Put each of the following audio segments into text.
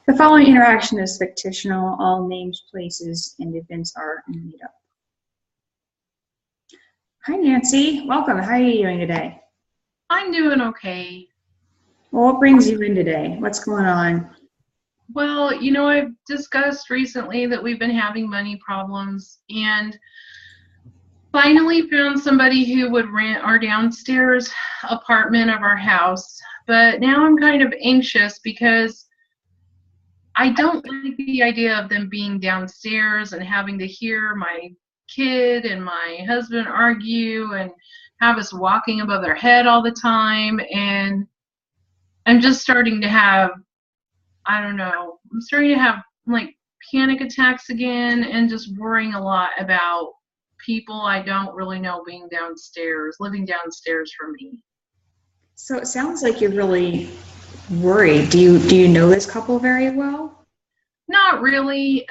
The following interaction is fictional. All names, places, and events are made up. Hi, Nancy. Welcome. How are you doing today? I'm doing okay. Well, what brings you in today? What's going on? Well, I've discussed recently that we've been having money problems and finally found somebody who would rent our downstairs apartment of our house. But now I'm kind of anxious because I don't like the idea of them being downstairs and having to hear my kid and my husband argue and have us walking above their head all the time. And I'm just starting to have, I don't know, I'm starting to have like panic attacks again and just worrying a lot about people I don't really know being downstairs, living downstairs from me. So it sounds like you're really worried. Do you know this couple very well? Not really.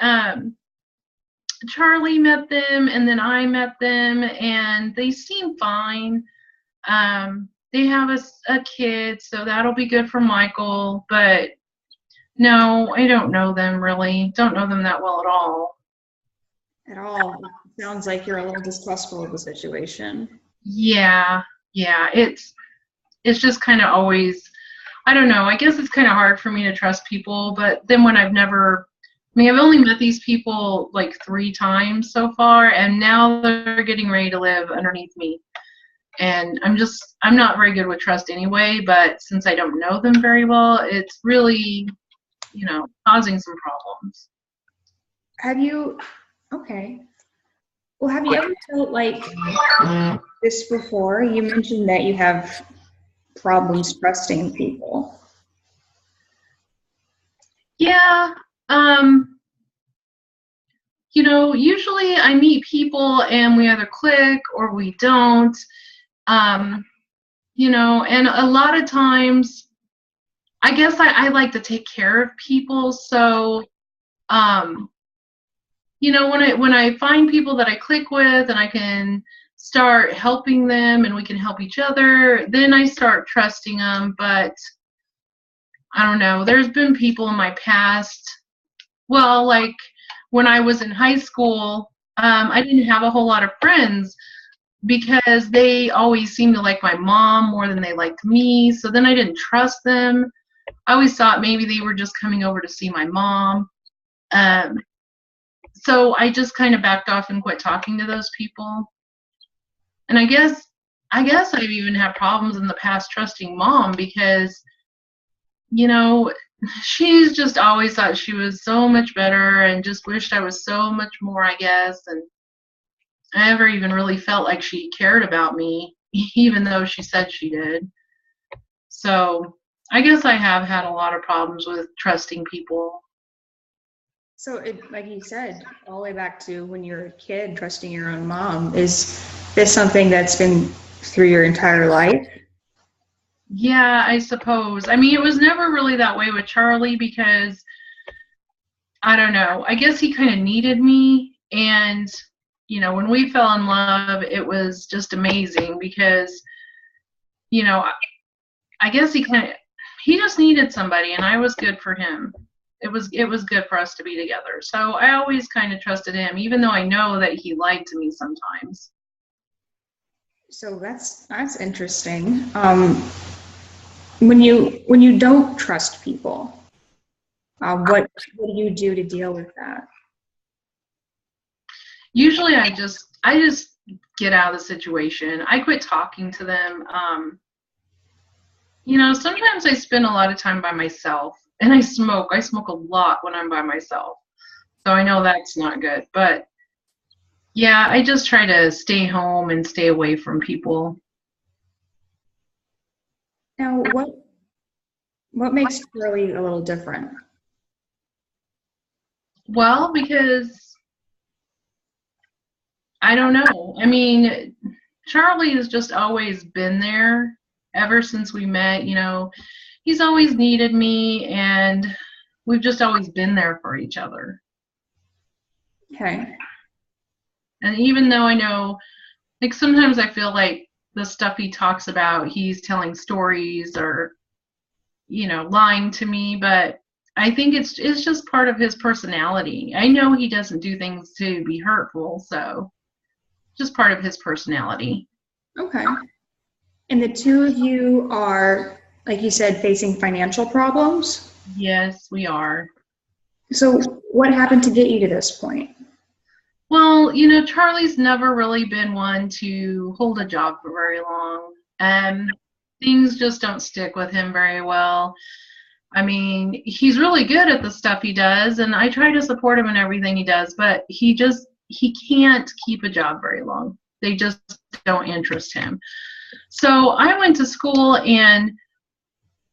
Charlie met them and then I met them and they seem fine. They have a kid, so that'll be good for Michael, but no, I don't know them really. Don't know them that well at all. At all. It sounds like you're a little distrustful of the situation. Yeah, yeah. It's just kind of always, I don't know. I guess it's kind of hard for me to trust people, but then when I've only met these people like 3 times so far, and now they're getting ready to live underneath me. And I'm not very good with trust anyway, but since I don't know them very well, it's really, causing some problems. Have you, okay. Well, have you ever felt like this before? You mentioned that you have problems trusting people. Yeah, usually I meet people and we either click or we don't. Um, and a lot of times, I guess I like to take care of people. So, um, when I find people that I click with and I can start helping them and we can help each other, then I start trusting them. But I don't know. There's been people in my past. Well, like when I was in high school, I didn't have a whole lot of friends because they always seemed to like my mom more than they liked me. So then I didn't trust them. I always thought maybe they were just coming over to see my mom. Um, so I just kind of backed off and quit talking to those people. And I guess I've even had problems in the past trusting mom because, you know, she's just always thought she was so much better and just wished I was so much more, I guess. And I never even really felt like she cared about me, even though she said she did. So I guess I have had a lot of problems with trusting people. So, like you said, all the way back to when you were a kid, trusting your own mom, is this something that's been through your entire life? Yeah, I suppose. I mean, it was never really that way with Charlie because I don't know. I guess he kind of needed me. And, when we fell in love, it was just amazing because, you know, I guess he just needed somebody and I was good for him. It was good for us to be together. So I always kind of trusted him, even though I know that he lied to me sometimes. So that's interesting. When you don't trust people, what do you do to deal with that? Usually I just get out of the situation. I quit talking to them. Sometimes I spend a lot of time by myself and I smoke. I smoke a lot when I'm by myself. So I know that's not good. But yeah, I just try to stay home and stay away from people. Now, what makes Charlie a little different? Well, because I don't know. I mean, Charlie has just always been there ever since we met. He's always needed me and we've just always been there for each other. Okay. And even though I know, like sometimes I feel like the stuff he talks about, he's telling stories or, lying to me, but I think it's just part of his personality. I know he doesn't do things to be hurtful, so just part of his personality. Okay. And the two of you are, like you said, facing financial problems. Yes, we are. So what happened to get you to this point? Well, Charlie's never really been one to hold a job for very long. Things just don't stick with him very well. I mean, he's really good at the stuff he does, and I try to support him in everything he does, but he can't keep a job very long. They just don't interest him. So I went to school, and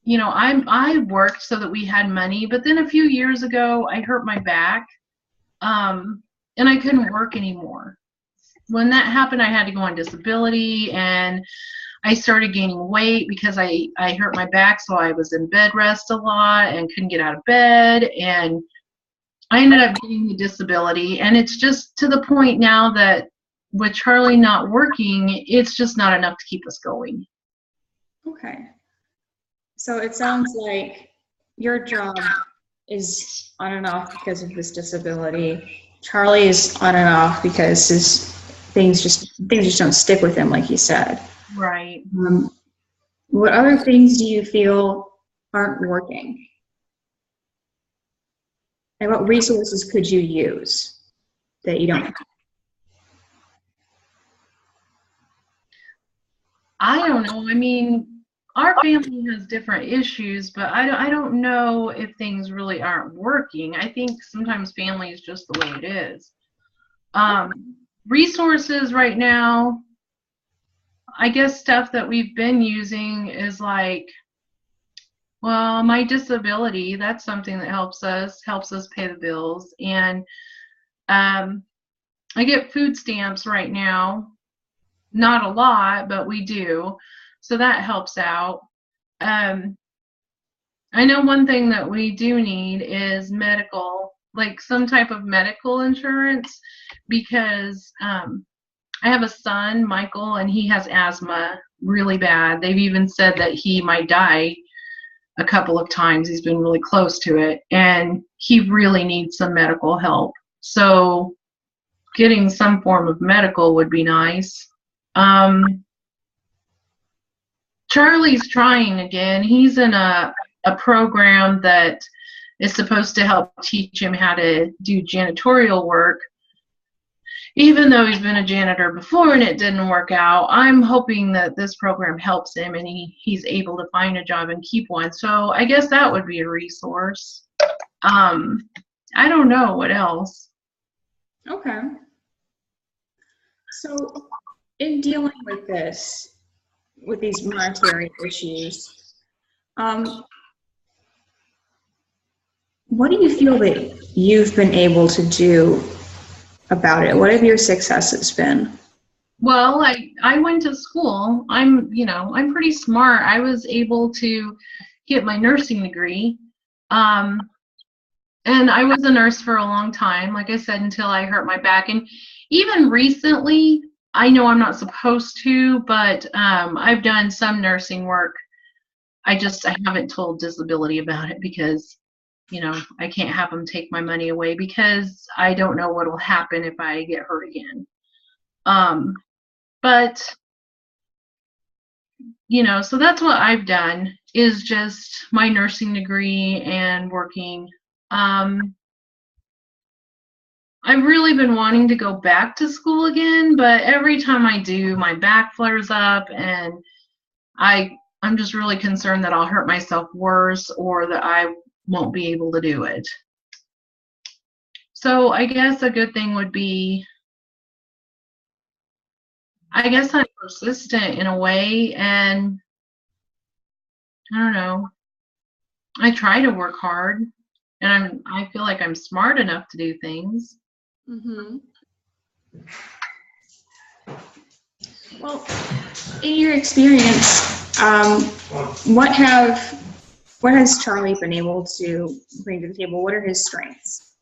I worked so that we had money, but then a few years ago I hurt my back, and I couldn't work anymore. When that happened, I had to go on disability, and I started gaining weight because I hurt my back, so I was in bed rest a lot and couldn't get out of bed, and I ended up getting the disability. And it's just to the point now that with Charlie not working, it's just not enough to keep us going. Okay. So it sounds like your job is on and off because of this disability. Charlie is on and off because things just don't stick with him, like you said. Right. What other things do you feel aren't working? And what resources could you use that you don't have? I don't know. I mean, our family has different issues, but I don't know if things really aren't working. I think sometimes family is just the way it is. Resources right now, I guess stuff that we've been using is like, well, my disability, that's something that helps us pay the bills. And I get food stamps right now. Not a lot, but we do. So that helps out. I know one thing that we do need is medical, like some type of medical insurance, because I have a son, Michael, and he has asthma really bad. They've even said that he might die a couple of times. He's been really close to it, and he really needs some medical help. So getting some form of medical would be nice. Charlie's trying again. He's in a program that is supposed to help teach him how to do janitorial work. Even though he's been a janitor before and it didn't work out, I'm hoping that this program helps him and he's able to find a job and keep one. So I guess that would be a resource. I don't know what else. Okay. So in dealing with these monetary issues, what do you feel that you've been able to do about it? What have your successes been? Well, I went to school. I'm pretty smart. I was able to get my nursing degree. And I was a nurse for a long time, like I said, until I hurt my back. And even recently, I know I'm not supposed to, but I've done some nursing work. I haven't told disability about it because, I can't have them take my money away because I don't know what will happen if I get hurt again. But, so that's what I've done is just my nursing degree and working. I've really been wanting to go back to school again, but every time I do, my back flares up and I'm just really concerned that I'll hurt myself worse or that I won't be able to do it. So I guess a good thing would be, I guess I'm persistent in a way, and I don't know. I try to work hard, and I feel like I'm smart enough to do things. Mm-hmm. Well, in your experience, what has Charlie been able to bring to the table? What are his strengths?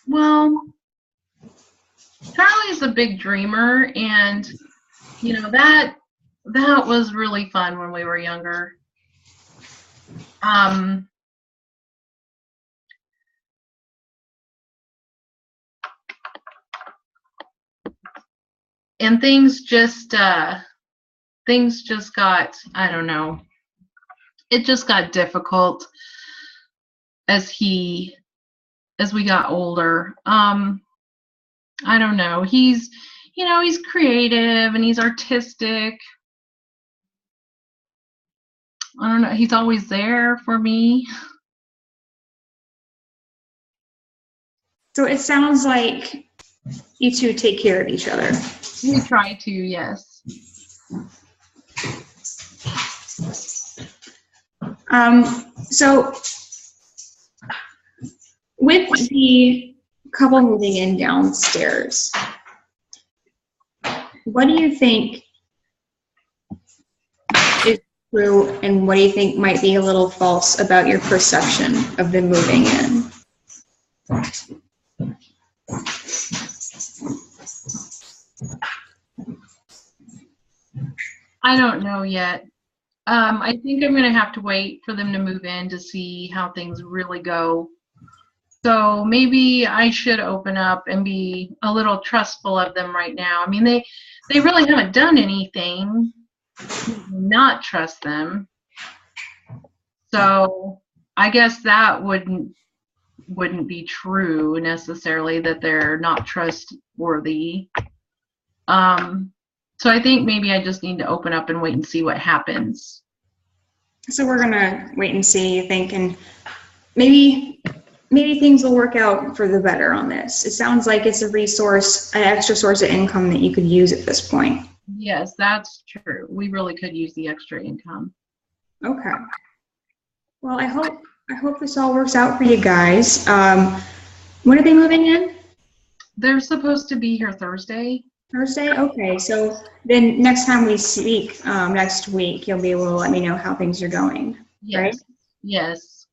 Well, Charlie's a big dreamer, and that was really fun when we were younger. and things just got, I don't know, it just got difficult as we got older. I don't know. He's creative and he's artistic. I don't know. He's always there for me. So it sounds like you two take care of each other. We try to, yes. So with the couple moving in downstairs, what do you think is true and what do you think might be a little false about your perception of them moving in? I don't know yet. I think I'm going to have to wait for them to move in to see how things really go. So maybe I should open up and be a little trustful of them right now. I mean, they really haven't done anything to not trust them. So I guess that wouldn't be true necessarily, that they're not trustworthy. So I think maybe I just need to open up and wait and see what happens. So we're gonna wait and see, you think, and maybe things will work out for the better on this. It sounds like it's a resource, an extra source of income that you could use at this point. Yes, that's true. We really could use the extra income. Okay. Well, I hope this all works out for you guys. When are they moving in? They're supposed to be here Thursday. Thursday? Okay, so then next time we speak, next week, you'll be able to let me know how things are going, Yes. right? Yes.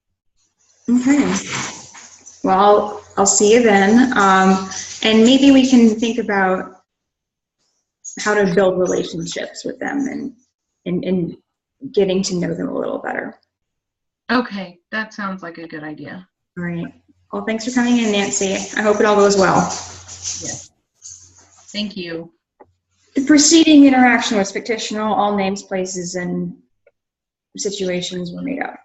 Okay. Well, I'll see you then. And maybe we can think about how to build relationships with them and getting to know them a little better. Okay, that sounds like a good idea. All right. Well, thanks for coming in, Nancy. I hope it all goes well. Yes. Thank you. The preceding interaction was fictional. All names, places, and situations were made up.